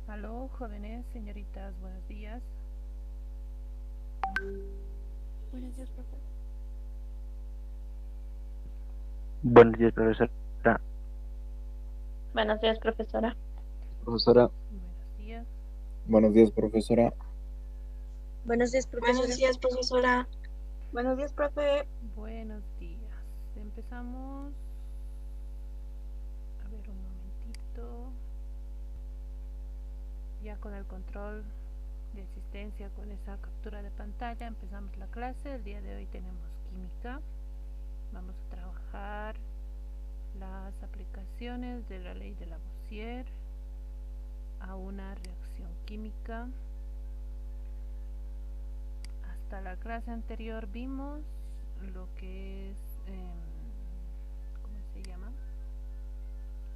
Aló, jóvenes, señoritas, buenos días. Buenos días, profe. Buenos días, profesora. Buenos días, profesora. Profesora, Buenos días. buenos días, profesora. Buenos días, profesora. Buenos días, profesora. Buenos días, profe. Buenos días. Empezamos. A ver, un momentito. Ya con el control de asistencia, con esa captura de pantalla, empezamos la clase. El día de hoy tenemos química. Vamos a trabajar las aplicaciones de la ley de Lavoisier a una reacción química. Hasta la clase anterior vimos lo que es, ¿cómo se llama?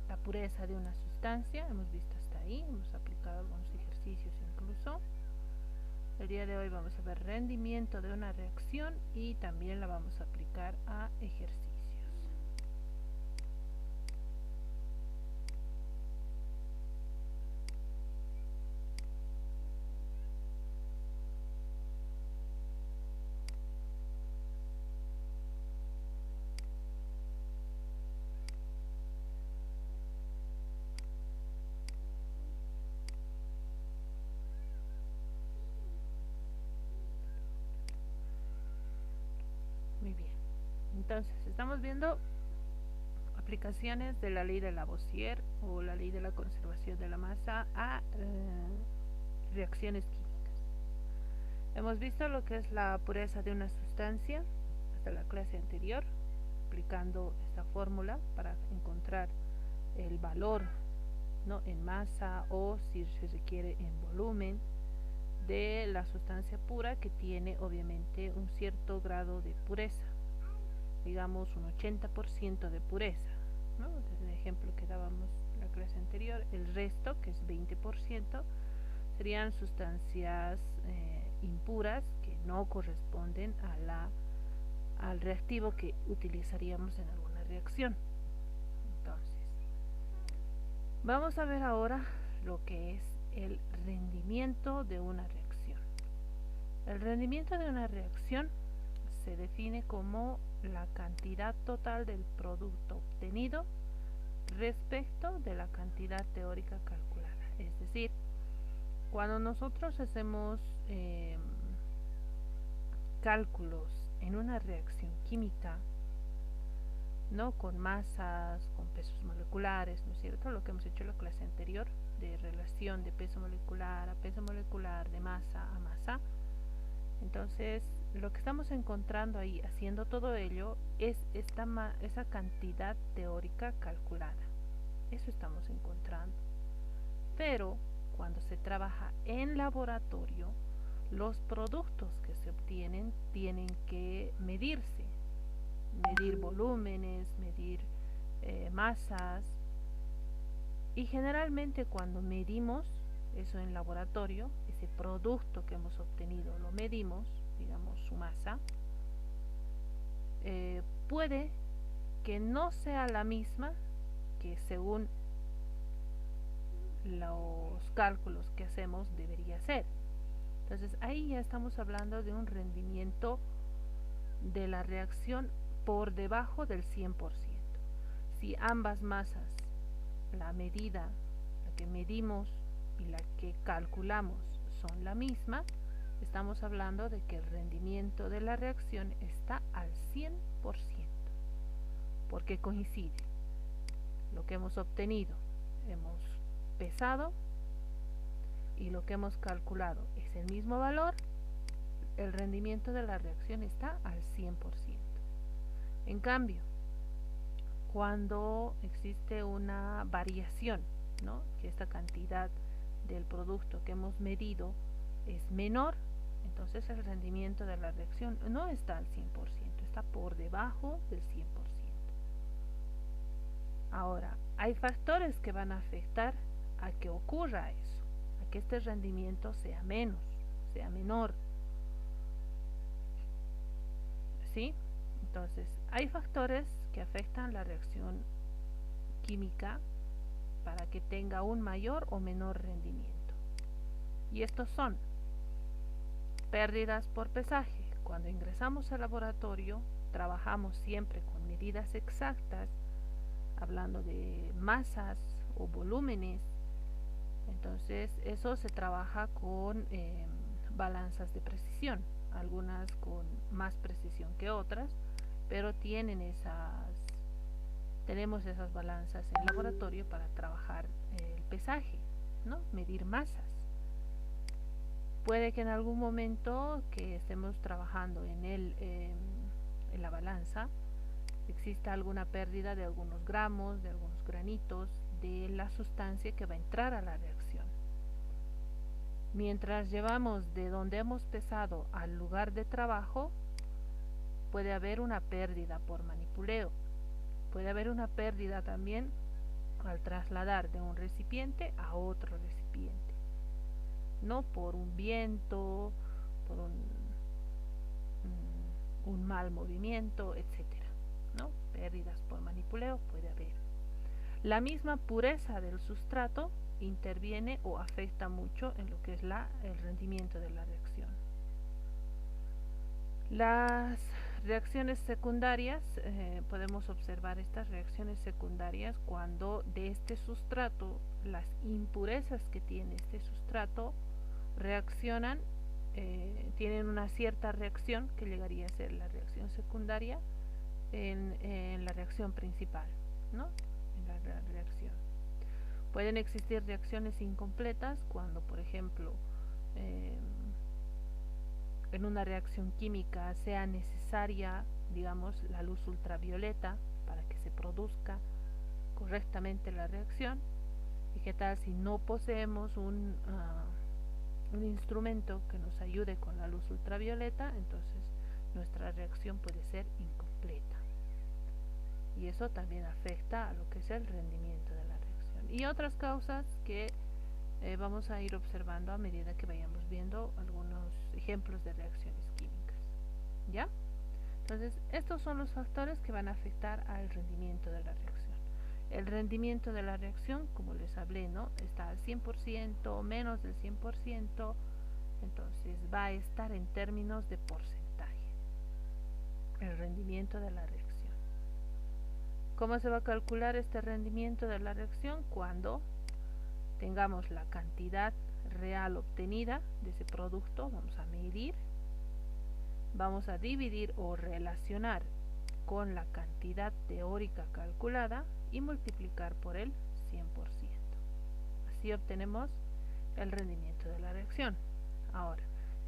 La pureza de una sustancia. Hemos visto hasta ahí, hemos aplicado algunos ejercicios incluso. El día de hoy vamos a ver rendimiento de una reacción y también la vamos a aplicar a ejercicios. Muy bien, entonces estamos viendo aplicaciones de la ley de Lavoisier o la ley de la conservación de la masa a reacciones químicas. Hemos visto lo que es la pureza de una sustancia hasta la clase anterior, aplicando esta fórmula para encontrar el valor, ¿no?, en masa o si se requiere en volumen de la sustancia pura, que tiene obviamente un cierto grado de pureza, digamos un 80% de pureza, ¿no? Desde el ejemplo que dábamos en la clase anterior, el resto, que es 20%, serían sustancias impuras que no corresponden al reactivo que utilizaríamos en alguna reacción. Entonces, vamos a ver ahora lo que es el rendimiento de una reacción. El rendimiento de una reacción se define como la cantidad total del producto obtenido respecto de la cantidad teórica calculada. Es decir, cuando nosotros hacemos cálculos en una reacción química, ¿no?, con masas, con pesos moleculares, ¿no es cierto?, lo que hemos hecho en la clase anterior de relación de peso molecular a peso molecular, de masa a masa. Entonces, lo que estamos encontrando ahí, haciendo todo ello, es esa cantidad teórica calculada. Eso estamos encontrando. Pero cuando se trabaja en laboratorio, los productos que se obtienen tienen que medirse, medir volúmenes, medir masas, y generalmente cuando medimos eso en laboratorio, ese producto que hemos obtenido lo medimos, digamos su masa, puede que no sea la misma que según los cálculos que hacemos debería ser. Entonces ahí ya estamos hablando de un rendimiento de la reacción por debajo del 100%. Si ambas masas, la medida, la que medimos y la que calculamos, son la misma, estamos hablando de que el rendimiento de la reacción está al 100%, porque coincide lo que hemos obtenido, hemos pesado, y lo que hemos calculado es el mismo valor, el rendimiento de la reacción está al 100%. En cambio, cuando existe una variación, ¿no?, que esta cantidad del producto que hemos medido es menor, entonces el rendimiento de la reacción no está al 100%, está por debajo del 100%. Ahora, hay factores que van a afectar a que ocurra eso, a que este rendimiento sea menos, sea menor, ¿sí? Entonces, hay factores que afectan la reacción química para que tenga un mayor o menor rendimiento. Y estos son pérdidas por pesaje. Cuando ingresamos al laboratorio, trabajamos siempre con medidas exactas, hablando de masas o volúmenes. Entonces eso se trabaja con balanzas de precisión, algunas con más precisión que otras, pero tenemos esas balanzas en el laboratorio para trabajar el pesaje, ¿no? Medir masas. Puede que en algún momento que estemos trabajando en la balanza exista alguna pérdida de algunos gramos, de algunos granitos de la sustancia que va a entrar a la reacción. Mientras llevamos de donde hemos pesado al lugar de trabajo, puede haber una pérdida por manipuleo. Puede haber una pérdida también al trasladar de un recipiente a otro recipiente, no por un viento, por un mal movimiento, etcétera, ¿no? Pérdidas por manipuleo puede haber. La misma pureza del sustrato interviene o afecta mucho en lo que es el rendimiento de la reacción. Las reacciones secundarias, podemos observar estas reacciones secundarias cuando de este sustrato, las impurezas que tiene este sustrato reaccionan, tienen una cierta reacción que llegaría a ser la reacción secundaria en la reacción principal, ¿no? En la reacción. Pueden existir reacciones incompletas cuando, por ejemplo, en una reacción química sea necesaria, digamos, la luz ultravioleta para que se produzca correctamente la reacción. ¿Y qué tal si no poseemos un instrumento que nos ayude con la luz ultravioleta? Entonces nuestra reacción puede ser incompleta. Y eso también afecta a lo que es el rendimiento de la reacción. Y otras causas que vamos a ir observando a medida que vayamos viendo algunos ejemplos de reacciones químicas. ¿Ya? Entonces, estos son los factores que van a afectar al rendimiento de la reacción. El rendimiento de la reacción, como les hablé, ¿no? Está al 100%, menos del 100%, entonces va a estar en términos de porcentaje. El rendimiento de la reacción. ¿Cómo se va a calcular este rendimiento de la reacción? Cuando tengamos la cantidad real obtenida de ese producto, vamos a medir, vamos a dividir o relacionar con la cantidad teórica calculada y multiplicar por el 100%. Así obtenemos el rendimiento de la reacción. Ahora,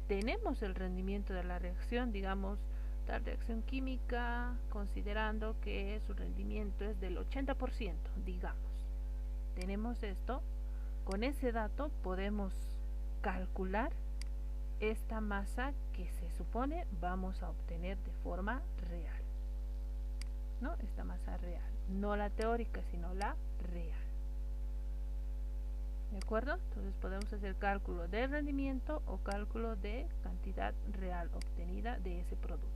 tenemos el rendimiento de la reacción, digamos, tal reacción química, considerando que su rendimiento es del 80%, digamos. Tenemos esto. Con ese dato podemos calcular esta masa que se supone vamos a obtener de forma real, ¿no? Esta masa real, no la teórica, sino la real. ¿De acuerdo? Entonces podemos hacer cálculo de rendimiento o cálculo de cantidad real obtenida de ese producto.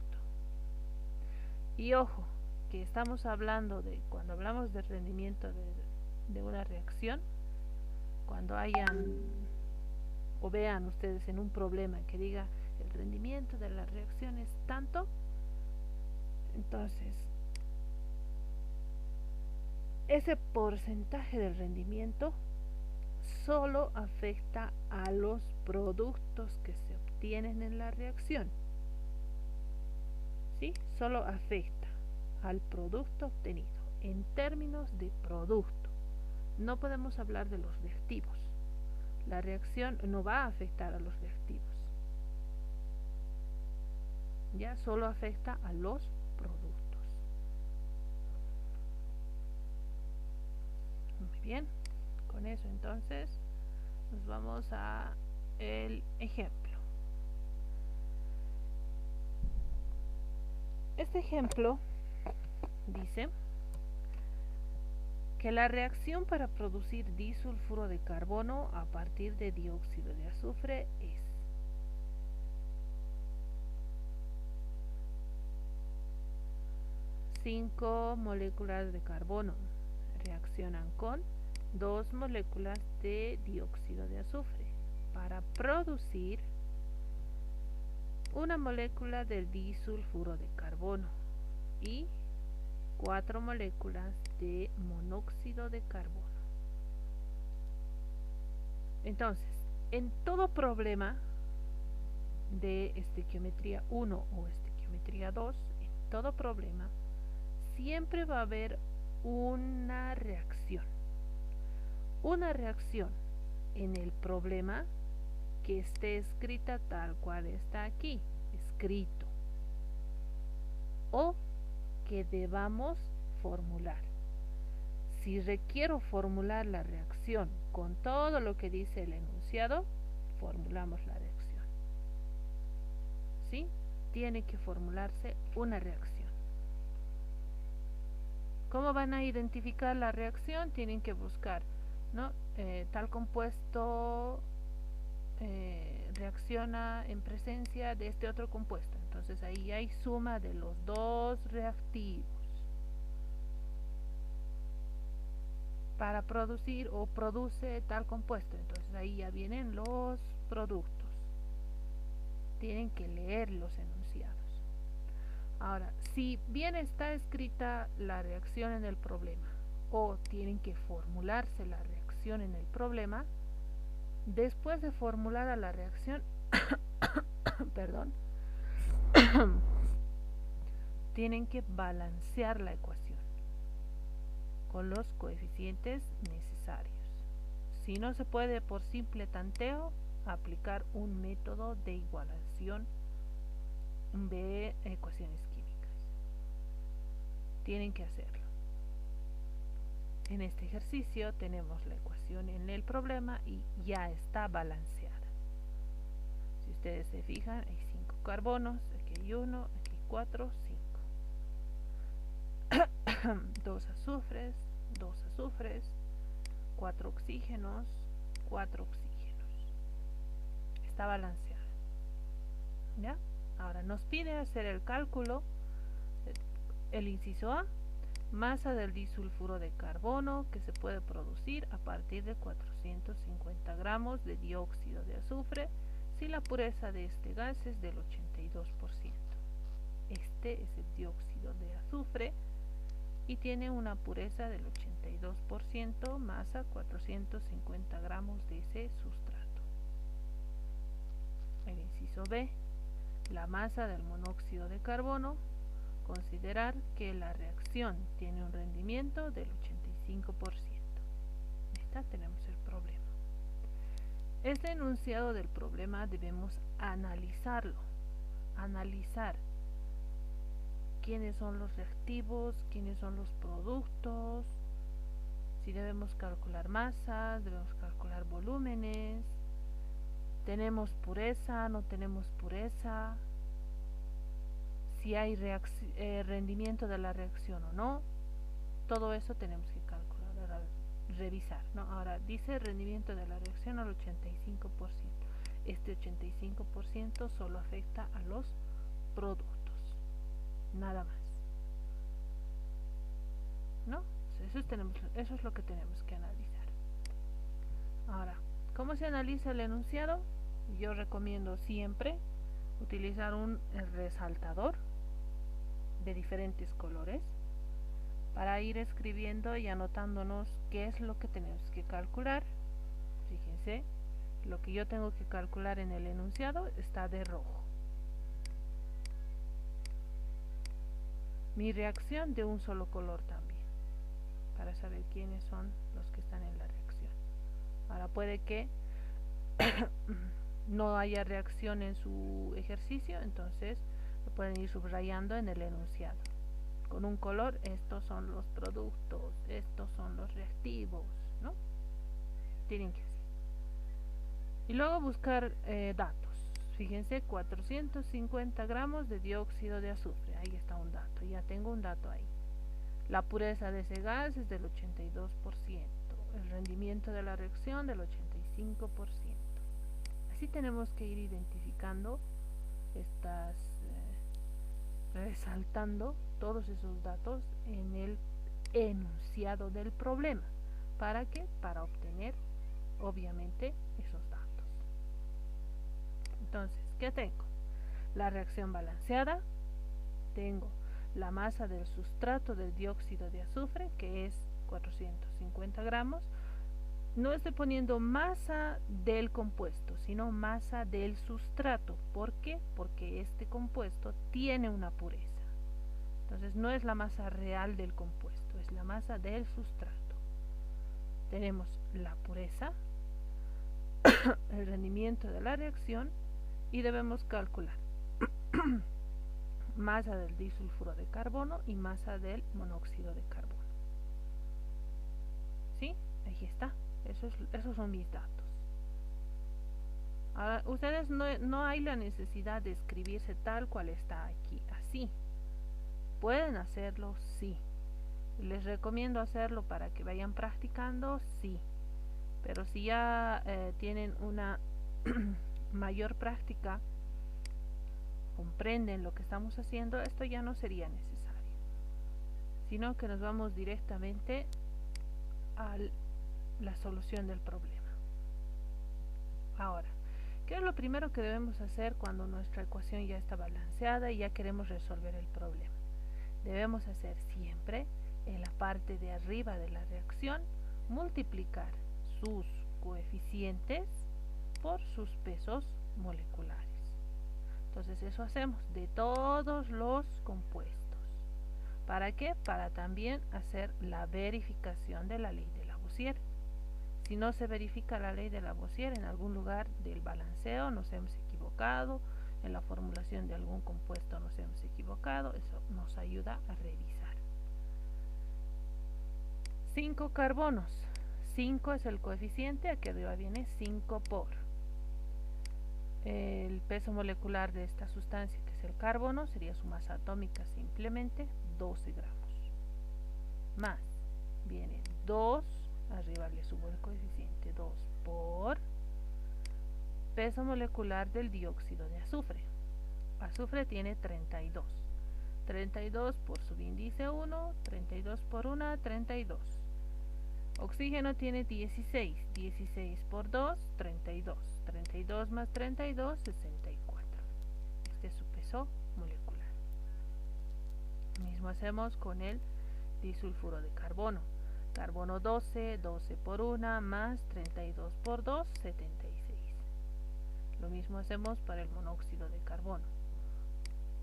Y ojo, que estamos hablando de, cuando hablamos de rendimiento de una reacción, cuando hayan o vean ustedes en un problema que diga el rendimiento de la reacción es tanto, entonces ese porcentaje del rendimiento solo afecta a los productos que se obtienen en la reacción, ¿sí? Solo afecta al producto obtenido en términos de producto. No podemos hablar de los reactivos. La reacción no va a afectar a los reactivos. Ya solo afecta a los productos. Muy bien. Con eso entonces nos vamos a el ejemplo. Este ejemplo dice que la reacción para producir disulfuro de carbono a partir de dióxido de azufre es: cinco moléculas de carbono reaccionan con 2 moléculas de dióxido de azufre para producir una molécula del disulfuro de carbono y 4 moléculas de monóxido de carbono. Entonces, en todo problema de estequiometría 1 o estequiometría 2, en todo problema siempre va a haber una reacción en el problema que esté escrita tal cual está aquí escrito, o que debamos formular. Si requiero formular la reacción con todo lo que dice el enunciado, formulamos la reacción. ¿Sí? Tiene que formularse una reacción. ¿Cómo van a identificar la reacción? Tienen que buscar, ¿no? Tal compuesto reacciona en presencia de este otro compuesto. Entonces ahí hay suma de los dos reactivos para producir o produce tal compuesto. Entonces ahí ya vienen los productos. Tienen que leer los enunciados. Ahora, si bien está escrita la reacción en el problema o tienen que formularse la reacción en el problema, después de formular a la reacción, perdón, tienen que balancear la ecuación con los coeficientes necesarios. Si no se puede por simple tanteo, aplicar un método de igualación de ecuaciones químicas. Tienen que hacerlo. En este ejercicio tenemos la ecuación en el problema y ya está balanceada. Si ustedes se fijan, hay 5 carbonos, aquí hay 1, aquí 4, 5. 2 azufres, 4 oxígenos, 4 oxígenos. Está balanceada. ¿Ya? Ahora nos pide hacer el cálculo, el inciso A, masa del disulfuro de carbono que se puede producir a partir de 450 gramos de dióxido de azufre si la pureza de este gas es del 82%. Este es el dióxido de azufre y tiene una pureza del 82%, masa 450 gramos de ese sustrato. El inciso B, la masa del monóxido de carbono, considerar que la reacción tiene un rendimiento del 85%. Esta tenemos el problema. Este enunciado del problema debemos analizarlo, analizar quiénes son los reactivos, quiénes son los productos, si debemos calcular masas, debemos calcular volúmenes, tenemos pureza, no tenemos pureza, si hay rendimiento de la reacción o no. Todo eso tenemos que calcular, ahora, revisar, ¿no? Ahora dice rendimiento de la reacción al 85%. Este 85% solo afecta a los productos, nada más, ¿no? Eso es lo que tenemos que analizar. Ahora, ¿cómo se analiza el enunciado? Yo recomiendo siempre utilizar un resaltador de diferentes colores para ir escribiendo y anotándonos qué es lo que tenemos que calcular. Fíjense, lo que yo tengo que calcular en el enunciado está de rojo. Mi reacción de un solo color también, para saber quiénes son los que están en la reacción. Ahora puede que no haya reacción en su ejercicio, entonces lo pueden ir subrayando en el enunciado. Con un color, estos son los productos, estos son los reactivos, ¿no? Tienen que ser. Y luego buscar datos. Fíjense, 450 gramos de dióxido de azufre. Ahí está un dato, ya tengo un dato ahí. La pureza de ese gas es del 82%. El rendimiento de la reacción del 85%. Así tenemos que ir identificando resaltando todos esos datos en el enunciado del problema. ¿Para qué? Para obtener, obviamente, esos datos. Entonces, ¿qué tengo? La reacción balanceada, tengo la masa del sustrato del dióxido de azufre, que es 450 gramos. No estoy poniendo masa del compuesto, sino masa del sustrato. ¿Por qué? Porque este compuesto tiene una pureza. Entonces no es la masa real del compuesto, es la masa del sustrato. Tenemos la pureza, el rendimiento de la reacción y debemos calcular masa del disulfuro de carbono y masa del monóxido de carbono. ¿Sí? Ahí está. Esos son mis datos. Ahora, ustedes no hay la necesidad de escribirse tal cual está aquí, así. ¿Pueden hacerlo? Sí. ¿Les recomiendo hacerlo para que vayan practicando? Sí. Pero si ya tienen una mayor práctica, comprenden lo que estamos haciendo, esto ya no sería necesario, sino que nos vamos directamente a la solución del problema. Ahora, ¿qué es lo primero que debemos hacer cuando nuestra ecuación ya está balanceada y ya queremos resolver el problema? Debemos hacer siempre en la parte de arriba de la reacción multiplicar sus coeficientes por sus pesos moleculares. Entonces eso hacemos de todos los compuestos. ¿Para qué? Para también hacer la verificación de la ley de Lavoisier. Si no se verifica la ley de Lavoisier, en algún lugar del balanceo nos hemos equivocado, en la formulación de algún compuesto nos hemos equivocado, eso nos ayuda a revisar. 5 carbonos. 5 es el coeficiente, aquí arriba viene 5 por. El peso molecular de esta sustancia, que es el carbono, sería su masa atómica simplemente 12 gramos. Más, viene 2, arriba le subo el coeficiente 2 por peso molecular del dióxido de azufre. Azufre tiene 32. 32 por subíndice 1, 32 por 1, 32. Oxígeno tiene 16. 16 por 2, 32. 32 más 32, 64. Este es su peso molecular. Lo mismo hacemos con el disulfuro de carbono. Carbono 12, 12 por 1 más 32 por 2, 76. Lo mismo hacemos para el monóxido de carbono.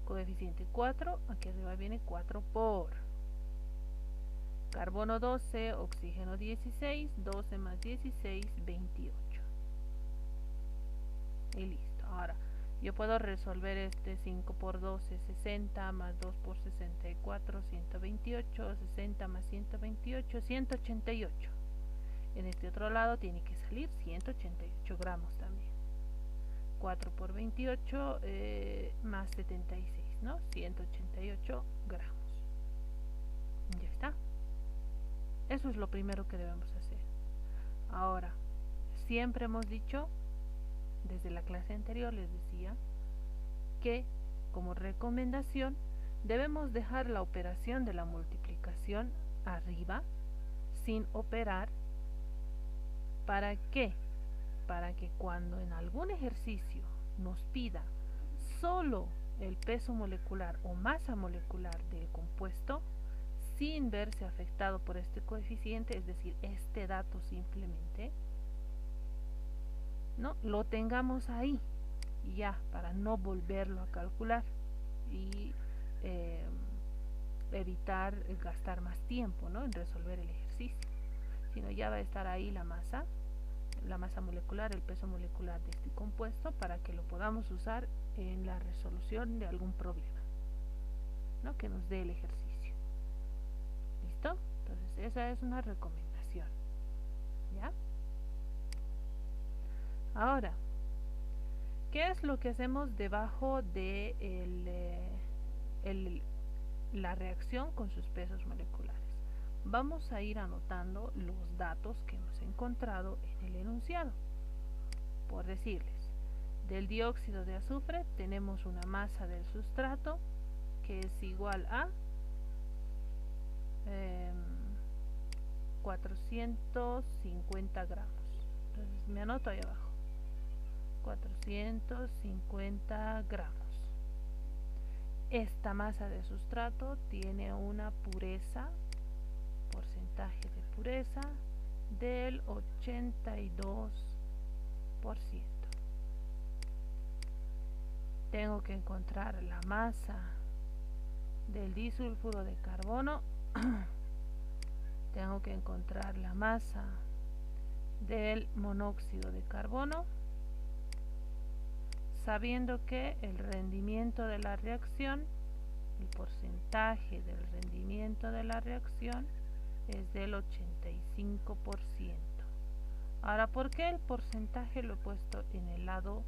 Coeficiente 4, aquí arriba viene 4 por. Carbono 12, oxígeno 16, 12 más 16, 28. Y listo. Ahora, yo puedo resolver este 5 por 12, 60, más 2 por 64, 128, 60 más 128, 188. En este otro lado tiene que salir 188 gramos también. 4 por 28 más 76, ¿no? 188 gramos. Ya está. Eso es lo primero que debemos hacer. Ahora, siempre hemos dicho, desde la clase anterior les decía, que como recomendación debemos dejar la operación de la multiplicación arriba sin operar. ¿Para qué? Para que cuando en algún ejercicio nos pida solo el peso molecular o masa molecular del compuesto, sin verse afectado por este coeficiente, es decir, este dato simplemente, ¿no? Lo tengamos ahí ya, para no volverlo a calcular y evitar gastar más tiempo, ¿no?, en resolver el ejercicio, sino ya va a estar ahí la masa molecular, el peso molecular de este compuesto, para que lo podamos usar en la resolución de algún problema, ¿no?, que nos dé el ejercicio. ¿Listo? Entonces esa es una recomendación. ¿Ya? Ahora, ¿qué es lo que hacemos debajo de la reacción con sus pesos moleculares? Vamos a ir anotando los datos que hemos encontrado en el enunciado. Por decirles, del dióxido de azufre tenemos una masa del sustrato que es igual a 450 gramos. Entonces me anoto ahí abajo. 450 gramos. Esta masa de sustrato tiene una pureza, porcentaje de pureza del 82%. Tengo que encontrar la masa del disulfuro de carbono. Tengo que encontrar la masa del monóxido de carbono, sabiendo que el rendimiento de la reacción, el porcentaje del rendimiento de la reacción es del 85%. Ahora, ¿por qué el porcentaje lo he puesto en el lado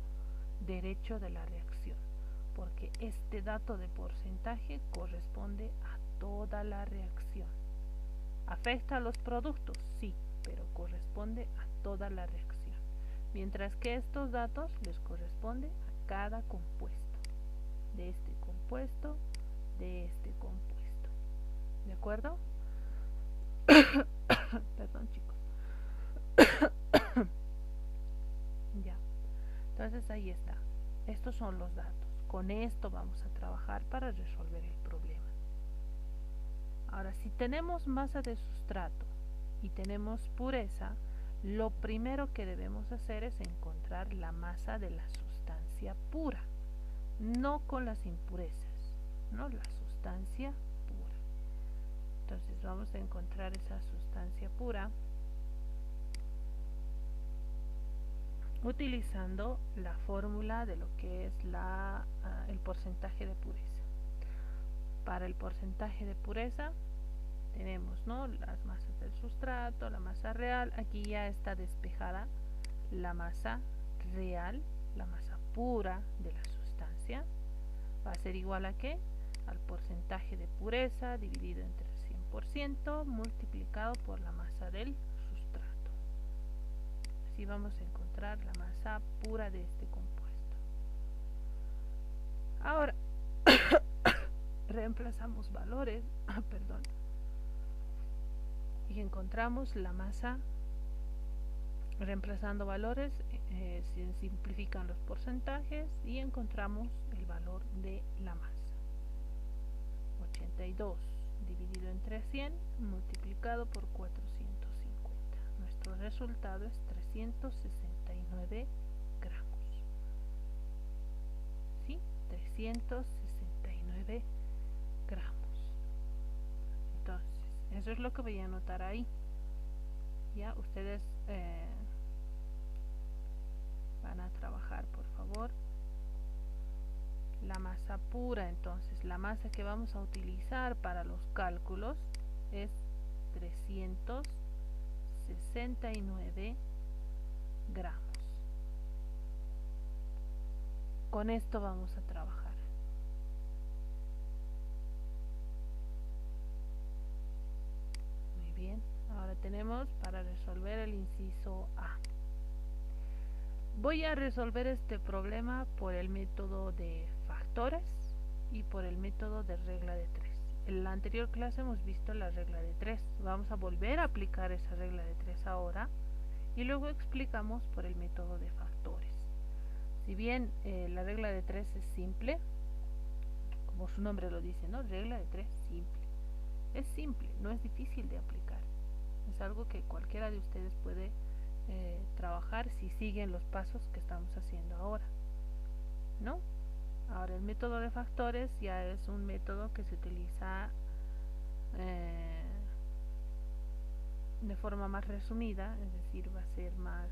derecho de la reacción? Porque este dato de porcentaje corresponde a toda la reacción. ¿Afecta a los productos? Sí, pero corresponde a toda la reacción. Mientras que estos datos les corresponde a cada compuesto. De este compuesto, de este compuesto. ¿De acuerdo? Perdón, chicos. Ya. Entonces ahí está. Estos son los datos. Con esto vamos a trabajar para resolver el problema. Ahora, si tenemos masa de sustrato y tenemos pureza, lo primero que debemos hacer es encontrar la masa de la sustancia pura, no con las impurezas, no, la sustancia pura. Entonces vamos a encontrar esa sustancia pura utilizando la fórmula de lo que es el porcentaje de pureza. Para el porcentaje de pureza tenemos, ¿no?, las masas del sustrato, la masa real. Aquí ya está despejada la masa real, la masa pura de la sustancia. Va a ser igual a ¿qué? Al porcentaje de pureza dividido entre 100% multiplicado por la masa del sustrato. Así vamos a encontrar la masa pura de este compuesto. Ahora reemplazamos valores, perdón, y encontramos la masa. Reemplazando valores se simplifican los porcentajes y encontramos el valor de la masa. 82 dividido entre 100 multiplicado por 450. Nuestro resultado es 369 gramos. ¿Sí? 369 gramos. Entonces, eso es lo que voy a anotar ahí. Ya, ustedes van a trabajar, por favor, la masa pura. Entonces, la masa que vamos a utilizar para los cálculos es 369 gramos. Con esto vamos a trabajar. Muy bien, ahora tenemos para resolver el inciso A. Voy a resolver este problema por el método de factores y por el método de regla de 3. En la anterior clase hemos visto la regla de 3. Vamos a volver a aplicar esa regla de 3 ahora y luego explicamos por el método de factores. Si bien la regla de 3 es simple, como su nombre lo dice, ¿no? Regla de 3 simple. Es simple, no es difícil de aplicar. Es algo que cualquiera de ustedes puede trabajar si siguen los pasos que estamos haciendo ahora, ¿no? Ahora, el método de factores ya es un método que se utiliza de forma más resumida, es decir, va a ser más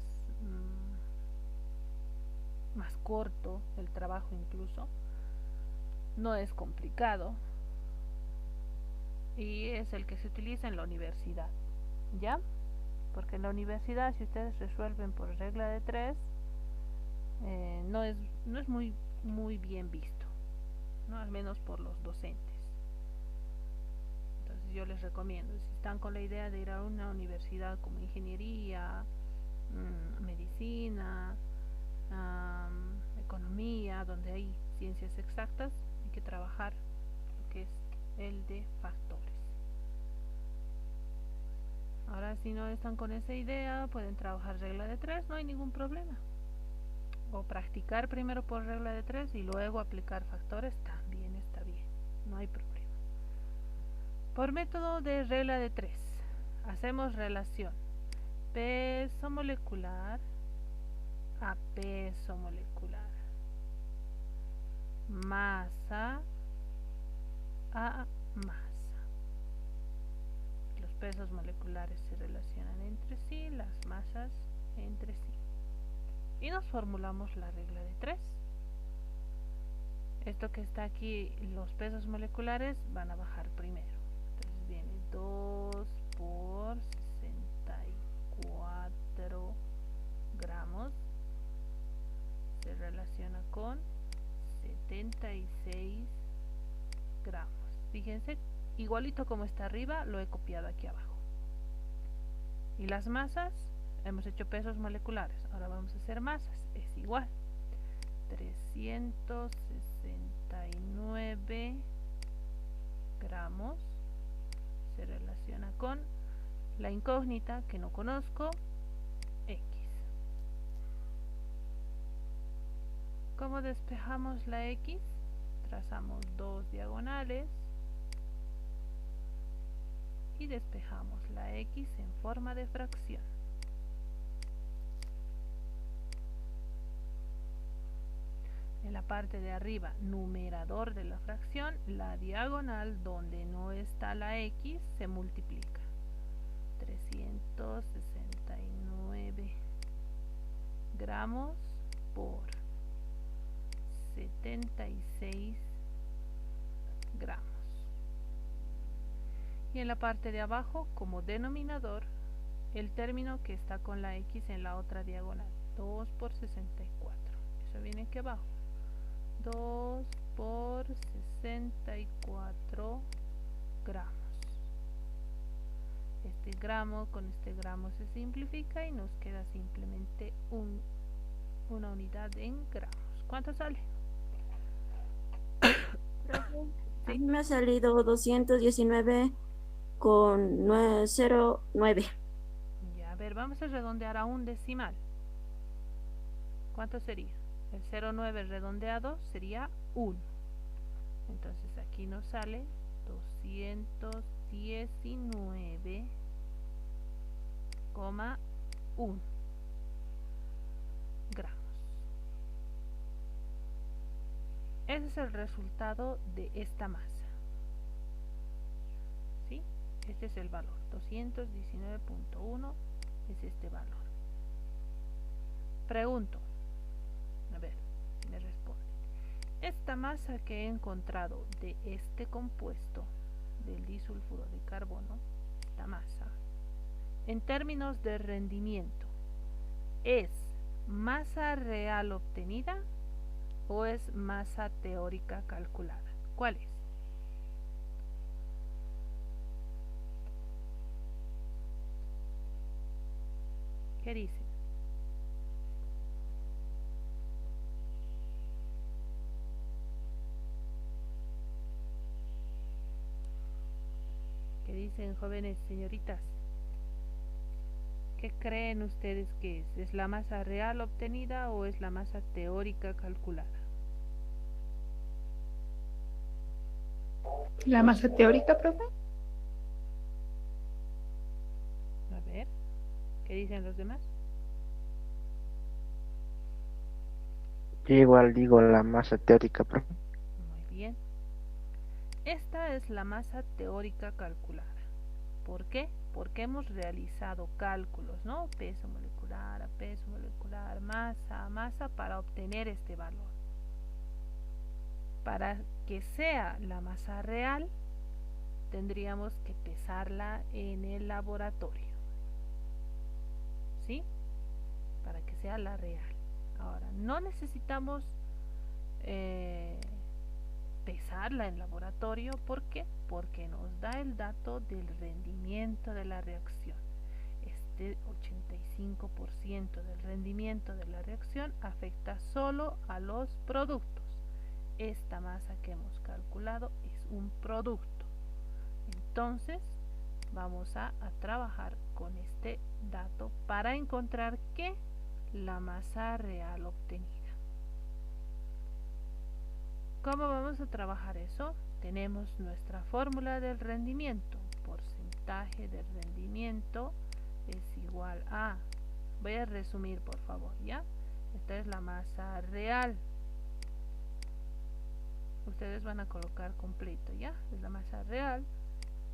corto el trabajo, incluso no es complicado y es el que se utiliza en la universidad, ¿ya? Porque en la universidad, si ustedes resuelven por regla de 3, no es muy bien visto, ¿no? Al menos por los docentes. Entonces yo les recomiendo, si están con la idea de ir a una universidad como ingeniería, medicina, economía, donde hay ciencias exactas, hay que trabajar lo que es el de factores. Ahora, si no están con esa idea, pueden trabajar regla de 3, no hay ningún problema. o practicar primero por regla de 3 y luego aplicar factores, también está bien, no hay problema. Por método de regla de 3 hacemos relación peso molecular a peso molecular, masa a masa. Los pesos moleculares se relacionan entre sí, las masas entre sí. Y nos formulamos la regla de 3. Esto que está aquí, los pesos moleculares van a bajar primero. Entonces viene 2 por 64 gramos. Se relaciona con 76 gramos. Fíjense, igualito como está arriba, lo he copiado aquí abajo. Y las masas, hemos hecho pesos moleculares, ahora vamos a hacer masas, es igual. 369 gramos se relaciona con la incógnita que no conozco, X. ¿Cómo despejamos la X? Trazamos dos diagonales y despejamos la X en forma de fracción. En la parte de arriba, numerador de la fracción, la diagonal donde no está la X se multiplica. 369 gramos por 76 gramos. Y en la parte de abajo, como denominador, el término que está con la X en la otra diagonal. 2 por 64. Eso viene aquí abajo. 2 por 64 gramos. Este gramo con este gramo se simplifica y nos queda simplemente una unidad en gramos. ¿Cuánto sale? A mí me ha salido 219,09. Ya, a ver, vamos a redondear a un decimal. ¿Cuánto sería? El 0,9 redondeado sería 1. Entonces aquí nos sale 219,1 gramos. Ese es el resultado de esta masa. ¿Sí? Este es el valor. 219.1 es este valor. Pregunto. A ver, me responde. Esta masa que he encontrado de este compuesto del disulfuro de carbono, esta masa, en términos de rendimiento, ¿es masa real obtenida o es masa teórica calculada? ¿Cuál es? ¿Qué dice? ¿Qué dicen, jóvenes señoritas? ¿Qué creen ustedes que es? ¿Es la masa real obtenida o es la masa teórica calculada? La masa teórica, profe. A ver, ¿qué dicen los demás? Yo igual digo la masa teórica, profe. Muy bien. Esta es la masa teórica calculada. ¿Por qué? Porque hemos realizado cálculos, ¿no? Peso molecular a peso molecular, masa a masa para obtener este valor. Para que sea la masa real, tendríamos que pesarla en el laboratorio. ¿Sí? Para que sea la real. Ahora, no necesitamos pesarla en laboratorio. ¿Por qué? Porque nos da el dato del rendimiento de la reacción. Este 85% del rendimiento de la reacción afecta solo a los productos. Esta masa que hemos calculado es un producto. Entonces, vamos a trabajar con este dato para encontrar que la masa real obtenida. ¿Cómo vamos a trabajar eso? Tenemos nuestra fórmula del rendimiento. Porcentaje del rendimiento es igual a, voy a resumir por favor, ¿ya? Esta es la masa real. Ustedes van a colocar completo, ¿ya? Es la masa real.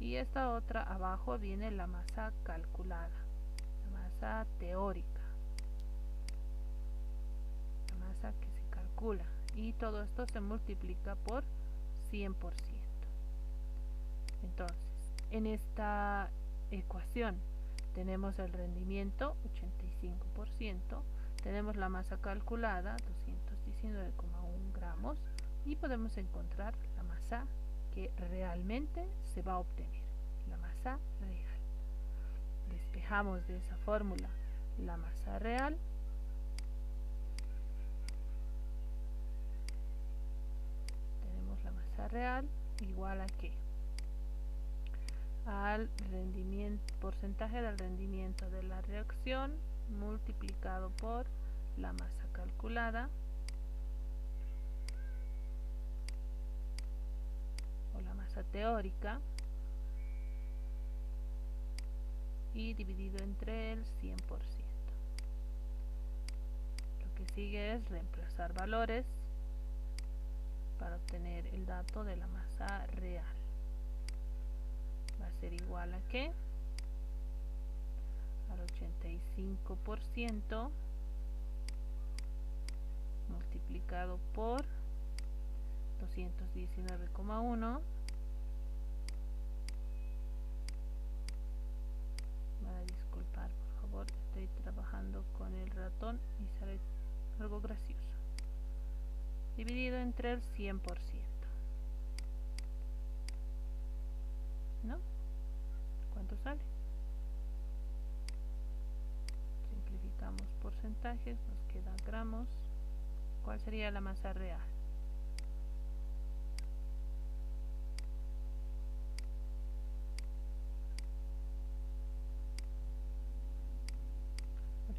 Y esta otra abajo viene la masa calculada, la masa teórica, la masa que se calcula. Y todo esto se multiplica por 100%. Entonces, en esta ecuación tenemos el rendimiento 85%, tenemos la masa calculada 219,1 gramos y podemos encontrar la masa que realmente se va a obtener, la masa real. Despejamos de esa fórmula la masa real. Tenemos la masa real igual a ¿qué? Al rendimiento, porcentaje del rendimiento de la reacción multiplicado por la masa calculada o la masa teórica y dividido entre el 100%. Lo que sigue es reemplazar valores para obtener el dato de la masa real. Va a ser igual a ¿qué? Al 85% multiplicado por 219,1. Van a disculpar por favor, estoy trabajando con el ratón y sale algo gracioso. Dividido entre el 100%, ¿no? ¿Cuánto sale? Simplificamos porcentajes, nos queda gramos. ¿Cuál sería la masa real?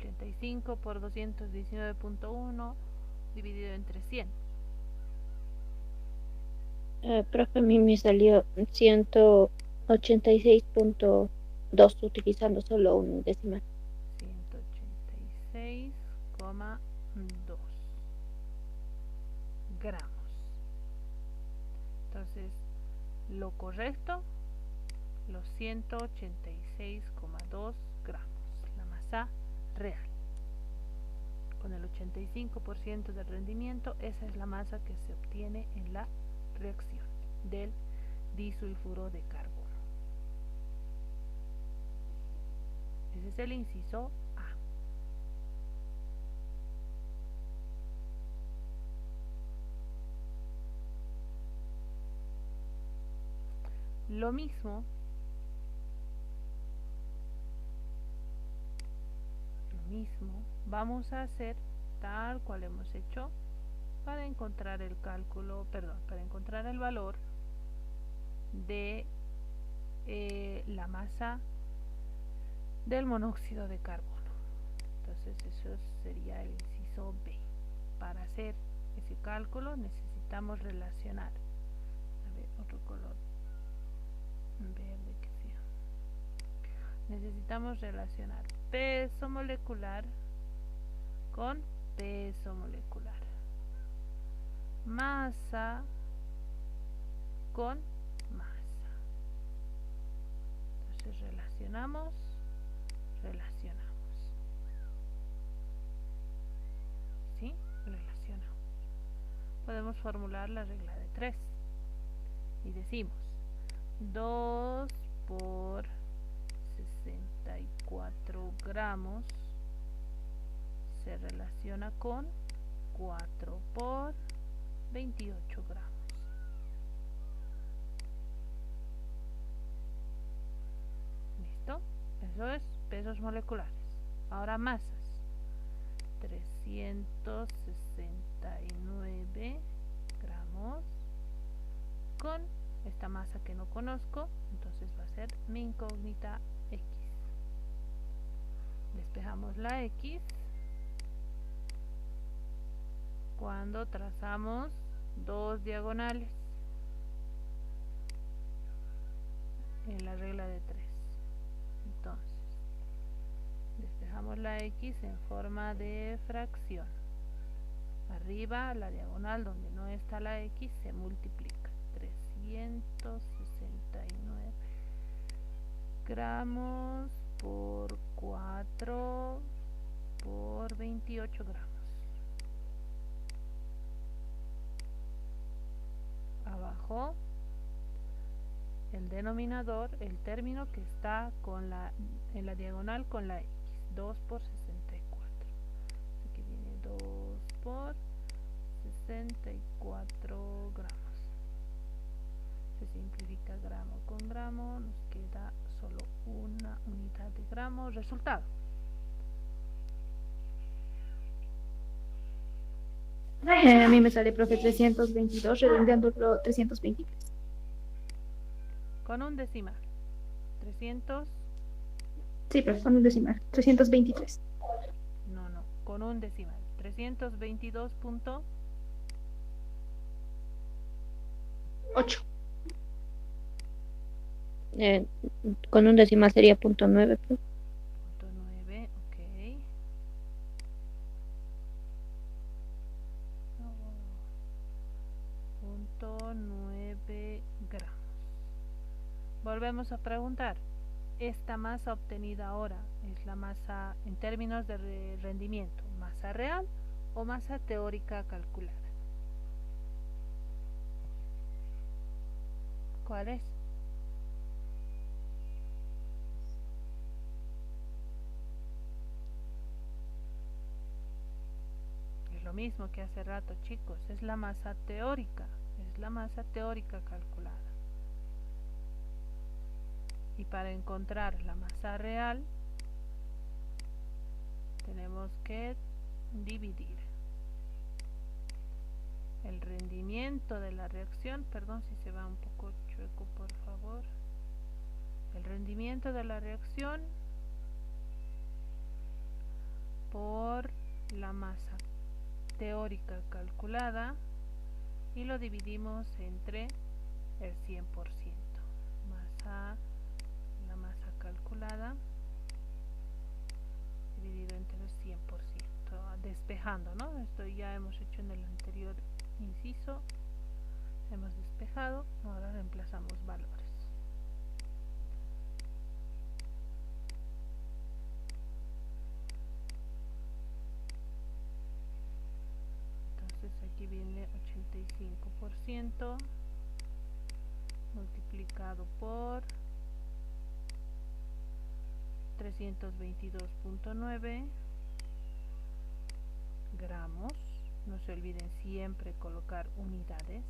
$85 por 219.1 dividido entre 100. Profe, a mí me salió 186.2 utilizando solo un decimal. 186,2 gramos. Entonces, lo correcto, los 186,2 gramos, la masa real. Con el 85% de rendimiento, esa es la masa que se obtiene en la reacción del disulfuro de carbono. Ese es el inciso A. Lo mismo vamos a hacer tal cual hemos hecho para encontrar el cálculo, para encontrar el valor de la masa del monóxido de carbono. Entonces eso sería el inciso B. Para hacer ese cálculo necesitamos relacionar, a ver, otro color verde que sea. Necesitamos relacionar peso molecular con peso molecular, masa con masa. Entonces relacionamos. ¿Sí? Relacionamos. Podemos formular la regla de 3 y decimos 2 por 64 gramos se relaciona con 4 por 28 gramos. ¿Listo? Eso es pesos moleculares. Ahora masas. 369 gramos con esta masa que no conozco, entonces va a ser mi incógnita X. Despejamos la X cuando trazamos dos diagonales en la regla de 3. Entonces, despejamos la X en forma de fracción. Arriba, la diagonal donde no está la X se multiplica. 369 gramos por 4 por 28 gramos. Abajo, el denominador, el término que está en la diagonal con la X, 2 por 64. Aquí viene 2 por 64 gramos. Se simplifica gramo con gramo, nos queda solo una unidad de gramo. Resultado. A mí me sale, profe, 322, redondeándolo 323. Con un decimal. 300. Sí, profe, con un decimal. 323. No, con un decimal. 322.8. Con un decimal sería punto 9. Punto 9, ok. Punto 9 gramos. Volvemos a preguntar. Esta masa obtenida ahora es la masa en términos de rendimiento, masa real o masa teórica calculada. ¿Cuál es? Es lo mismo que hace rato, chicos, es la masa teórica calculada. Y para encontrar la masa real tenemos que dividir el rendimiento de la reacción, perdón si se va un poco chueco, por favor, el rendimiento de la reacción por la masa teórica calculada y lo dividimos entre el 100%. La masa calculada dividido entre el 100%, despejando, ¿no? Esto ya hemos hecho en el anterior inciso, hemos despejado, ahora reemplazamos valores. Entonces aquí viene 85% multiplicado por 322.9 gramos. No se olviden siempre colocar unidades,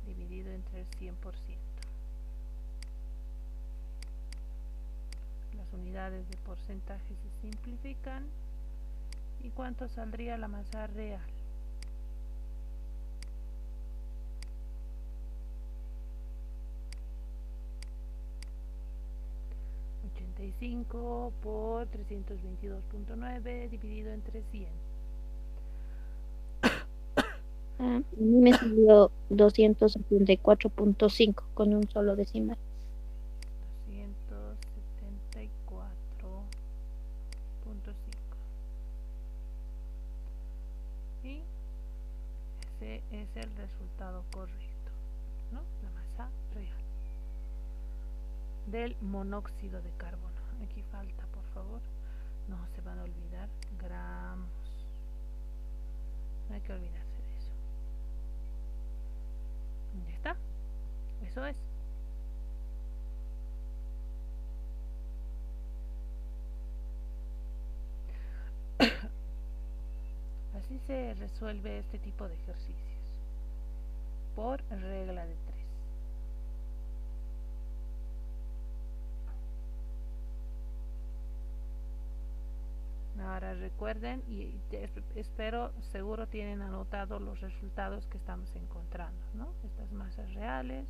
dividido entre el 100%. Las unidades de porcentaje se simplifican. ¿Y cuánto saldría la masa real? 85 por 322.9 dividido entre 100. A mí me salió 274.5 con un solo decimal. 274.5. Y ese es el resultado correcto, ¿no? La masa real del monóxido de carbono. Aquí falta, por favor, no se van a olvidar, gramos. No hay que olvidarse de eso. Ya está, eso es. Así se resuelve este tipo de ejercicios por regla de 3. Ahora recuerden, y espero, seguro tienen anotado los resultados que estamos encontrando, ¿no? Estas masas reales,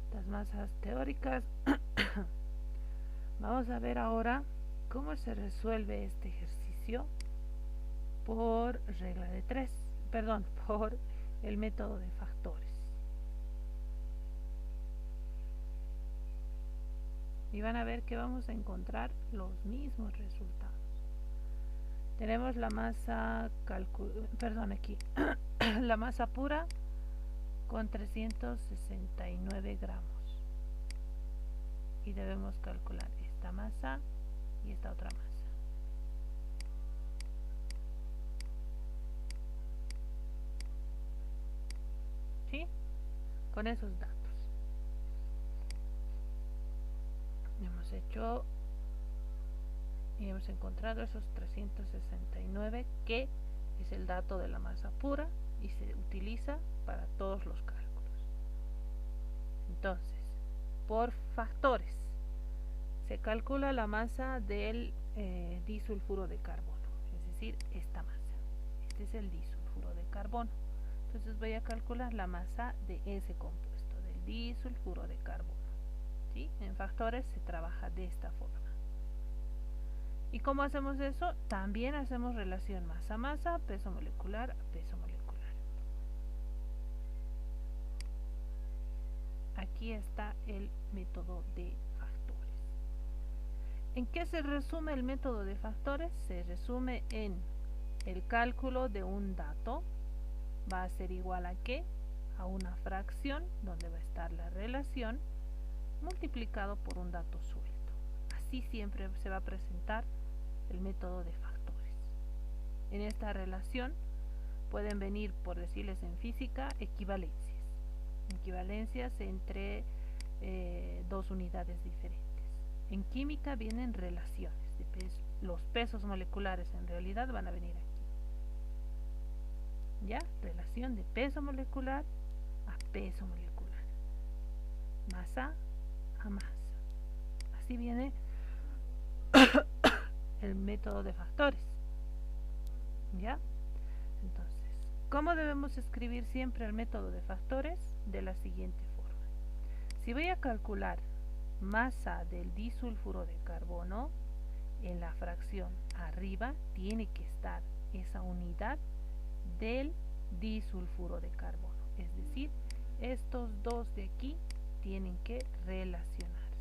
estas masas teóricas. Vamos a ver ahora cómo se resuelve este ejercicio por regla de 3, perdón, por el método de factores. Y van a ver que vamos a encontrar los mismos resultados. Tenemos la masa aquí la masa pura con 369 gramos y debemos calcular esta masa y esta otra masa. ¿Sí? Con esos datos hemos hecho y hemos encontrado esos 369, que es el dato de la masa pura y se utiliza para todos los cálculos. Entonces, por factores se calcula la masa del disulfuro de carbono, es decir, esta masa. Este es el disulfuro de carbono. Entonces voy a calcular la masa de ese compuesto, del disulfuro de carbono. ¿Sí? En factores se trabaja de esta forma. ¿Y cómo hacemos eso? También hacemos relación masa-masa, peso molecular a peso molecular. Aquí está el método de factores. ¿En qué se resume el método de factores? Se resume en el cálculo de un dato. Va a ser igual a ¿qué? A una fracción, donde va a estar la relación, multiplicado por un dato suelto. Así siempre se va a presentar el método de factores. En esta relación pueden venir, por decirles en física, equivalencias. Equivalencias entre dos unidades diferentes. En química vienen relaciones de los pesos moleculares en realidad van a venir aquí. ¿Ya? Relación de peso molecular a peso molecular. Masa a masa. Así viene el método de factores. ¿Ya? Entonces, ¿cómo debemos escribir siempre el método de factores? De la siguiente forma. Si voy a calcular masa del disulfuro de carbono, en la fracción arriba tiene que estar esa unidad del disulfuro de carbono. Es decir, estos dos de aquí tienen que relacionarse.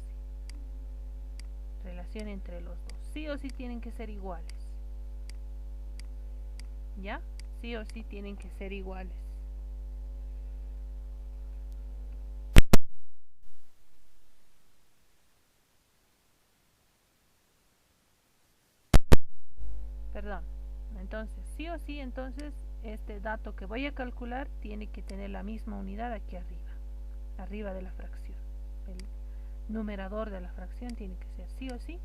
Relación entre los dos. Sí o sí tienen que ser iguales. ¿Ya? Sí o sí tienen que ser iguales. Perdón. Entonces, sí o sí, entonces este dato que voy a calcular tiene que tener la misma unidad aquí arriba de la fracción. El numerador de la fracción tiene que ser sí o sí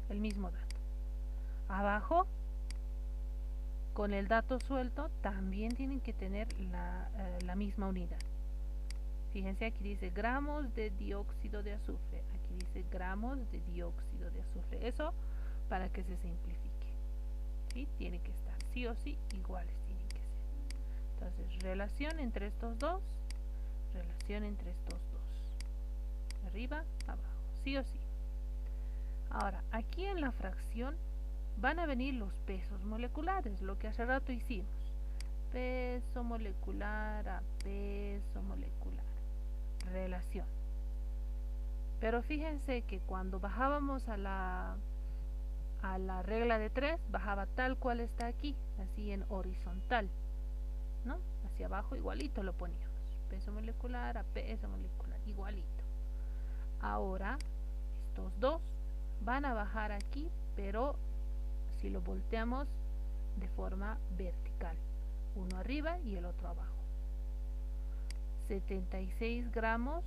el mismo dato. Abajo, con el dato suelto, también tienen que tener la misma unidad. Fíjense, aquí dice gramos de dióxido de azufre, aquí dice gramos de dióxido de azufre. Eso para que se simplifique. ¿Sí? Tiene que estar sí o sí iguales tienen que ser. Entonces, relación entre estos dos, relación entre estos dos. Arriba, abajo, sí o sí. Ahora, aquí en la fracción van a venir los pesos moleculares, lo que hace rato hicimos. Peso molecular a peso molecular. Relación. Pero fíjense que cuando bajábamos a la regla de 3, bajaba tal cual está aquí, así en horizontal, ¿no? Hacia abajo igualito lo poníamos. Peso molecular a peso molecular, igualito. Ahora, estos dos van a bajar aquí, pero si lo volteamos de forma vertical, uno arriba y el otro abajo. 76 gramos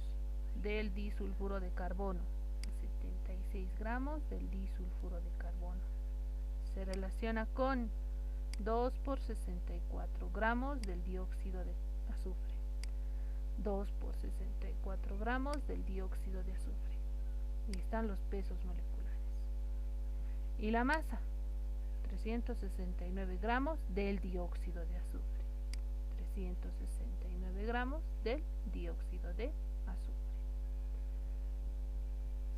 del disulfuro de carbono, 76 gramos del disulfuro de carbono se relaciona con 2 por 64 gramos del dióxido de azufre, 2 por 64 gramos del dióxido de azufre. Y están los pesos moleculares. Y la masa, 369 gramos del dióxido de azufre, 369 gramos del dióxido de azufre.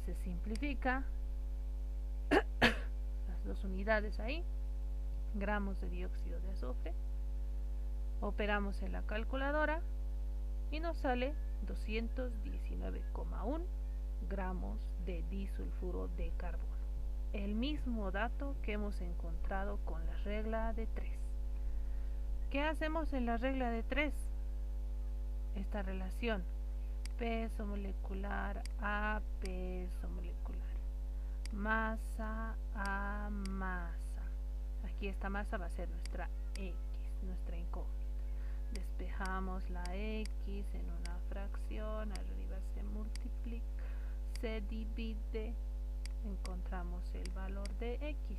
Se simplifica las dos unidades ahí, gramos de dióxido de azufre. Operamos en la calculadora y nos sale 219,1 gramos de disulfuro de carbono. El mismo dato que hemos encontrado con la regla de 3. ¿Qué hacemos en la regla de 3? Esta relación peso molecular a peso molecular, masa a masa. Aquí esta masa va a ser nuestra X, nuestra incógnita. Despejamos la X en una fracción, arriba se multiplica, se divide, encontramos el valor de X.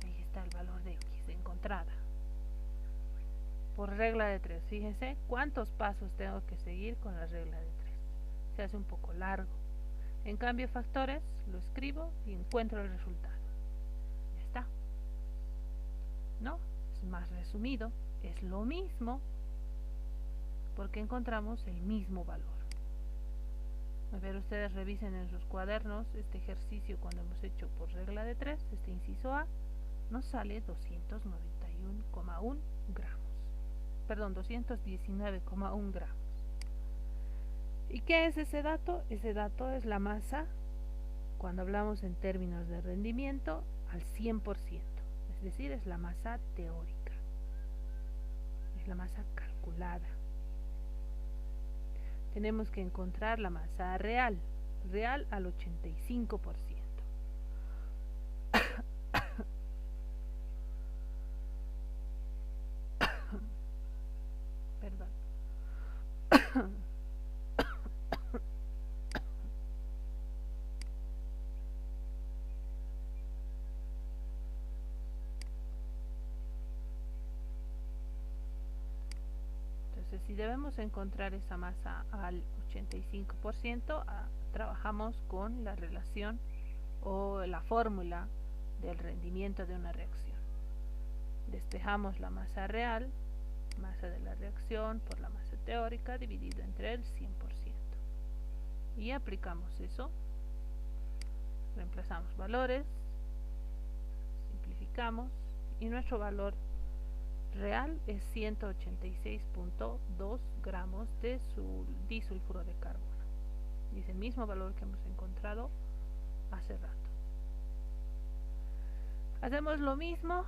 Ahí está el valor de X encontrada. Por regla de 3, fíjense cuántos pasos tengo que seguir con la regla de 3. Se hace un poco largo. En cambio, factores, lo escribo y encuentro el resultado. Ya está. ¿No? Es más resumido. Es lo mismo porque encontramos el mismo valor. A ver, ustedes revisen en sus cuadernos este ejercicio cuando hemos hecho por regla de 3, este inciso A, nos sale 291,1 gramos. Perdón, 219,1 gramos. ¿Y qué es ese dato? Ese dato es la masa, cuando hablamos en términos de rendimiento, al 100%. Es decir, es la masa teórica. Es la masa calculada. Tenemos que encontrar la masa real al 85%. Perdón. Entonces, si debemos encontrar esa masa al 85%, trabajamos con la relación o la fórmula del rendimiento de una reacción. Despejamos la masa real, masa de la reacción por la masa teórica dividido entre el 100%. Y aplicamos eso. Reemplazamos valores, simplificamos y nuestro valor real es 186,2 gramos de disulfuro de carbono. Y es el mismo valor que hemos encontrado hace rato. Hacemos lo mismo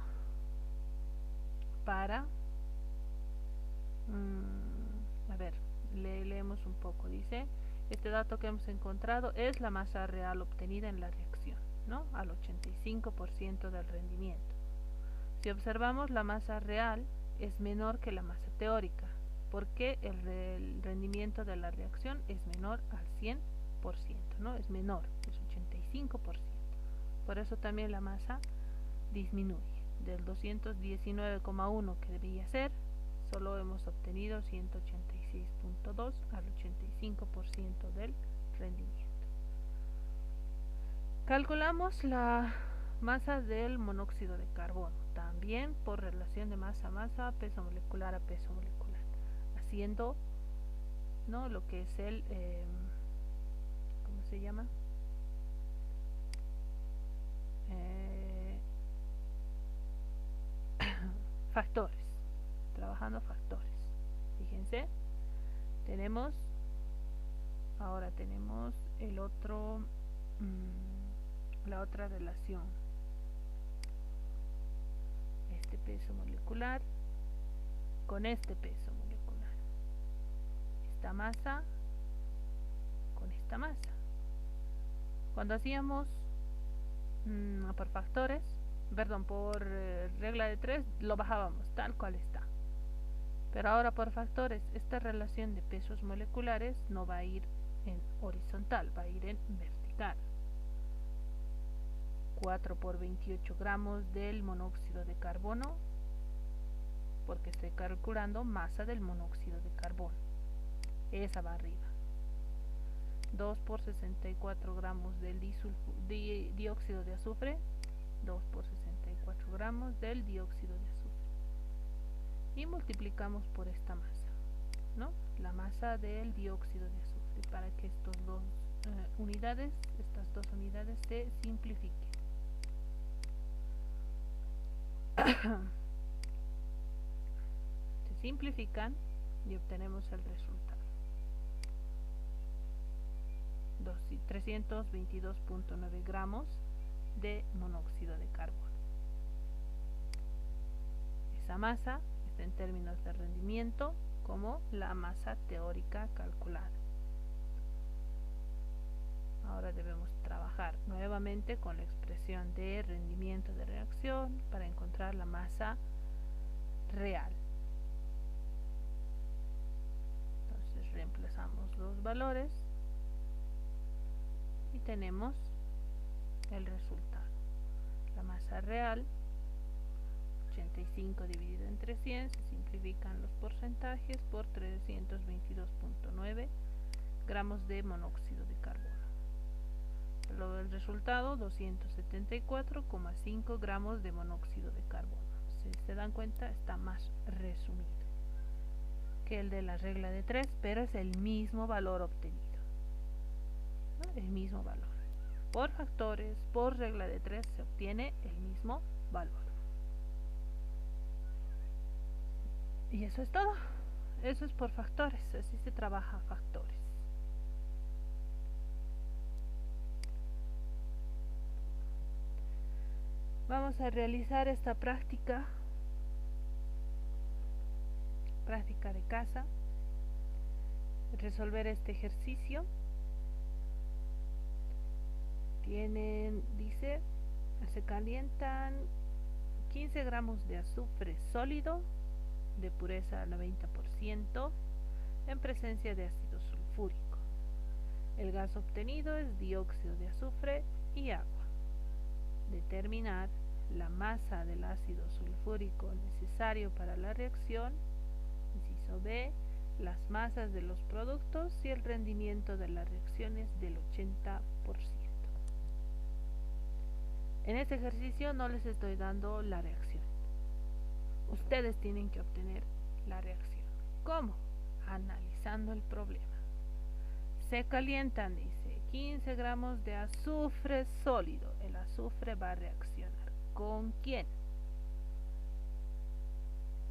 para a ver, leemos un poco. Dice, este dato que hemos encontrado es la masa real obtenida en la reacción, ¿no? Al 85% del rendimiento. Si observamos, la masa real es menor que la masa teórica, porque el rendimiento de la reacción es menor al 100%, ¿no? Es menor, es 85%. Por eso también la masa disminuye. Del 219,1 que debía ser, solo hemos obtenido 186,2 al 85% del rendimiento. Calculamos la masa del monóxido de carbono, también por relación de masa a masa, peso molecular a peso molecular, haciendo, ¿no?, lo que es el, ¿cómo se llama? Factores, trabajando factores. Fíjense, ahora tenemos el otro, la otra relación. Este peso molecular con este peso molecular. Esta masa con esta masa. Cuando hacíamos por factores, perdón, por regla de 3, lo bajábamos tal cual está. Pero ahora por factores, esta relación de pesos moleculares no va a ir en horizontal, va a ir en vertical. 4 por 28 gramos del monóxido de carbono, porque estoy calculando masa del monóxido de carbono. Esa va arriba. 2 por 64 gramos del dióxido de azufre. 2 por 64 gramos del dióxido de azufre. Y multiplicamos por esta masa, ¿no? La masa del dióxido de azufre, para que estas dos unidades se simplifiquen. Se simplifican y obtenemos el resultado. 322.9 gramos de monóxido de carbono. Esa masa está en términos de rendimiento como la masa teórica calculada. Ahora debemos trabajar nuevamente con la expresión de rendimiento de reacción para encontrar la masa real. Entonces reemplazamos los valores y tenemos el resultado. La masa real, 85 dividido entre 100, se simplifican los porcentajes por 322.9 gramos de monóxido de carbono. Luego el resultado, 274,5 gramos de monóxido de carbono. Si se dan cuenta, está más resumido que el de la regla de 3, pero es el mismo valor obtenido, ¿no? El mismo valor. Por factores, por regla de 3 se obtiene el mismo valor. Y eso es todo. Eso es por factores, así se trabaja factores. Vamos a realizar esta práctica de casa, resolver este ejercicio. Dice, se calientan 15 gramos de azufre sólido de pureza 90% en presencia de ácido sulfúrico. El gas obtenido es dióxido de azufre y agua. Determinar la masa del ácido sulfúrico necesario para la reacción. Inciso B, las masas de los productos y el rendimiento de las reacciones del 80%. En este ejercicio no les estoy dando la reacción. Ustedes tienen que obtener la reacción. ¿Cómo? Analizando el problema. Se calientan, dice, 15 gramos de azufre sólido. El azufre va a reaccionar. ¿Con quién?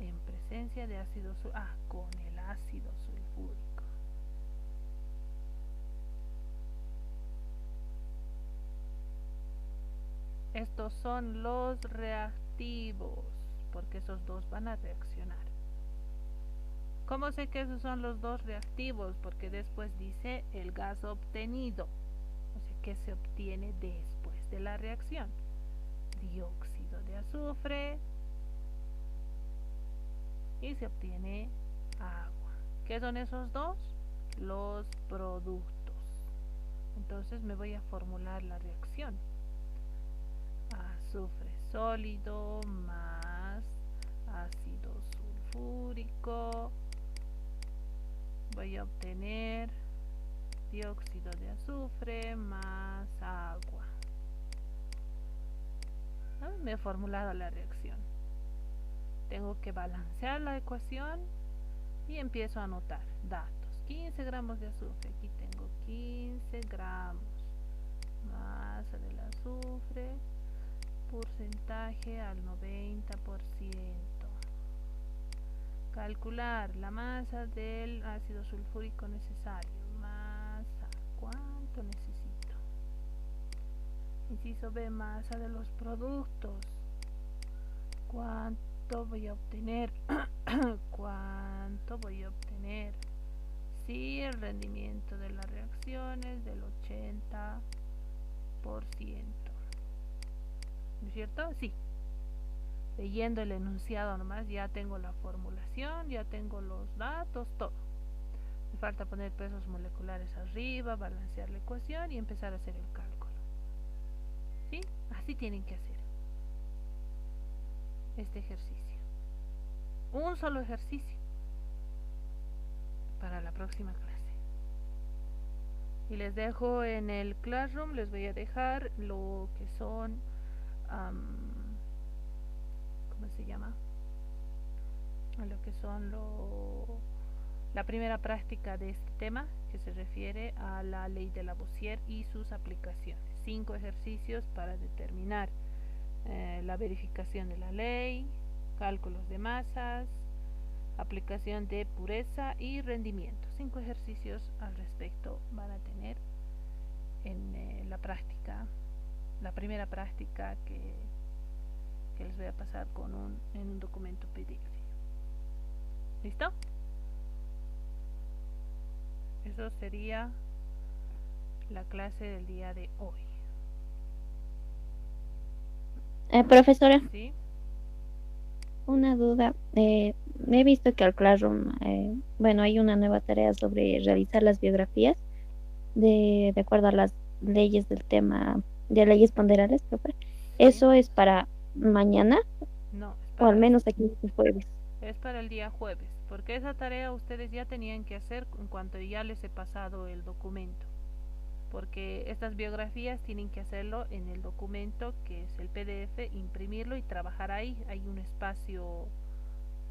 En presencia de ácido sulfúrico. Con el ácido sulfúrico. Estos son los reactivos, porque esos dos van a reaccionar. ¿Cómo sé que esos son los dos reactivos? Porque después dice el gas obtenido. O sea, ¿qué se obtiene después de la reacción? Dióxido de azufre y se obtiene agua. ¿Qué son esos dos? Los productos. Entonces me voy a formular la reacción. Azufre sólido más ácido sulfúrico. Voy a obtener dióxido de azufre más agua. ¿No? Me he formulado la reacción. Tengo que balancear la ecuación y empiezo a anotar datos. 15 gramos de azufre. Aquí tengo 15 gramos. Masa del azufre. Porcentaje al 90%. Calcular la masa del ácido sulfúrico necesario. Masa. ¿Cuánto necesito? Inciso B, masa de los productos. ¿Cuánto voy a obtener? ¿Cuánto voy a obtener? Sí, el rendimiento de la reacción es del 80%. ¿No es cierto? Sí. Leyendo el enunciado nomás ya tengo la formulación, ya tengo los datos, todo. Me falta poner pesos moleculares arriba, balancear la ecuación y empezar a hacer el cálculo. ¿Sí? Así tienen que hacer este ejercicio. Un solo ejercicio para la próxima clase. Y les dejo en el Classroom, les voy a dejar lo que son ¿cómo se llama? Lo que son la primera práctica de este tema, que se refiere a la ley de Lavoisier y sus aplicaciones. 5 ejercicios para determinar la verificación de la ley, cálculos de masas, aplicación de pureza y rendimiento. 5 ejercicios al respecto van a tener en la práctica, la primera práctica que les voy a pasar en un documento PDF. ¿Listo? Eso sería la clase del día de hoy. Profesora, ¿Sí? una duda. He visto que al Classroom, bueno, hay una nueva tarea sobre realizar las biografías de acuerdo a las leyes del tema de leyes ponderables, profe. ¿Eso es para mañana No, o al menos aquí el jueves? es para el día jueves, porque esa tarea ustedes ya tenían que hacer en cuanto ya les he pasado el documento, porque estas biografías tienen que hacerlo en el documento que es el PDF, imprimirlo y trabajar ahí. Hay un espacio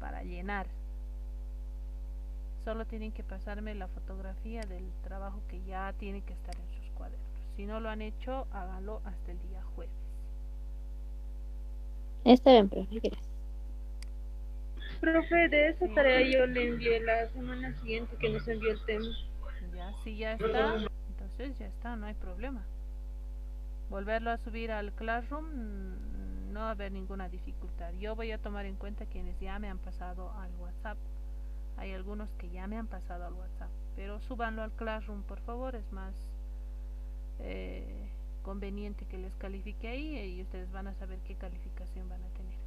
para llenar. Solo tienen que pasarme la fotografía del trabajo que ya tiene que estar en sus cuadernos. Si no lo han hecho, háganlo hasta el día jueves. Está bien, profe, gracias. Profe, de esa tarea yo le envié la semana siguiente que nos envió el tema. Ya, si ya está, entonces ya está, no hay problema. Volverlo a subir al Classroom, no va a haber ninguna dificultad. Yo voy a tomar en cuenta quienes ya me han pasado al WhatsApp. Hay algunos que ya me han pasado al WhatsApp, pero súbanlo al Classroom, por favor. Es más conveniente que les califique ahí y ustedes van a saber qué calificación van a tener.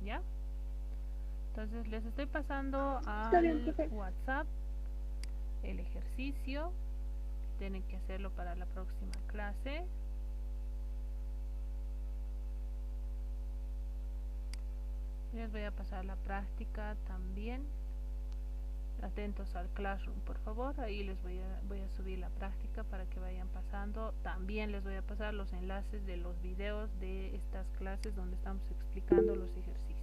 ¿Ya? Entonces les estoy pasando al WhatsApp el ejercicio. Tienen que hacerlo para la próxima clase. Les voy a pasar la práctica también. Atentos al Classroom, por favor. Ahí les voy a subir la práctica para que vayan pasando. También les voy a pasar los enlaces de los videos de estas clases donde estamos explicando los ejercicios.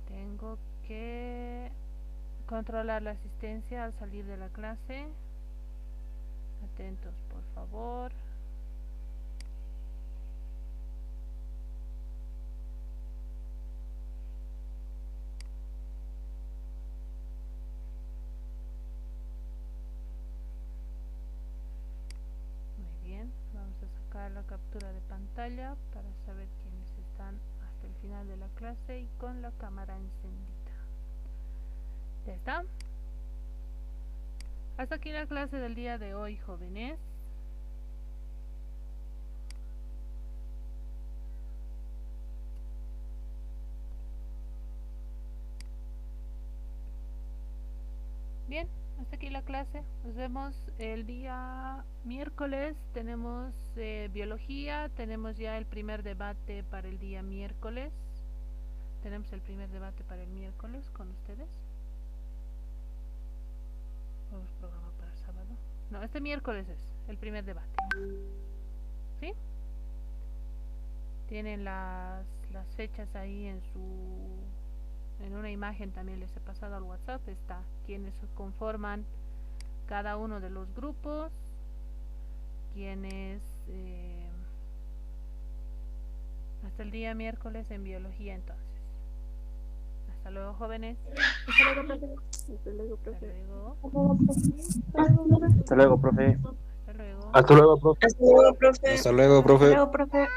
Tengo que controlar la asistencia al salir de la clase. Atentos, por favor. Muy bien, vamos a sacar la captura de pantalla para saber quiénes están hasta el final de la clase y con la cámara encendida. ¿Ya está? Hasta aquí la clase del día de hoy, jóvenes. Bien, hasta aquí la clase. Nos vemos el día miércoles. Tenemos biología. Tenemos ya el primer debate para el día miércoles. Tenemos el primer debate para el miércoles con ustedes. Vamos a programar para el sábado. No, este miércoles es el primer debate. ¿Sí? Tienen las fechas ahí en una imagen, también les he pasado al WhatsApp. Está quienes conforman cada uno de los grupos, quienes hasta el día miércoles en biología. Entonces, hasta luego, jóvenes. Hasta luego, profe. Hasta luego, profe. Hasta luego, profe. Hasta luego. Hasta luego, profe. Hasta luego, profe. Hasta luego, profe. Hasta luego, profe.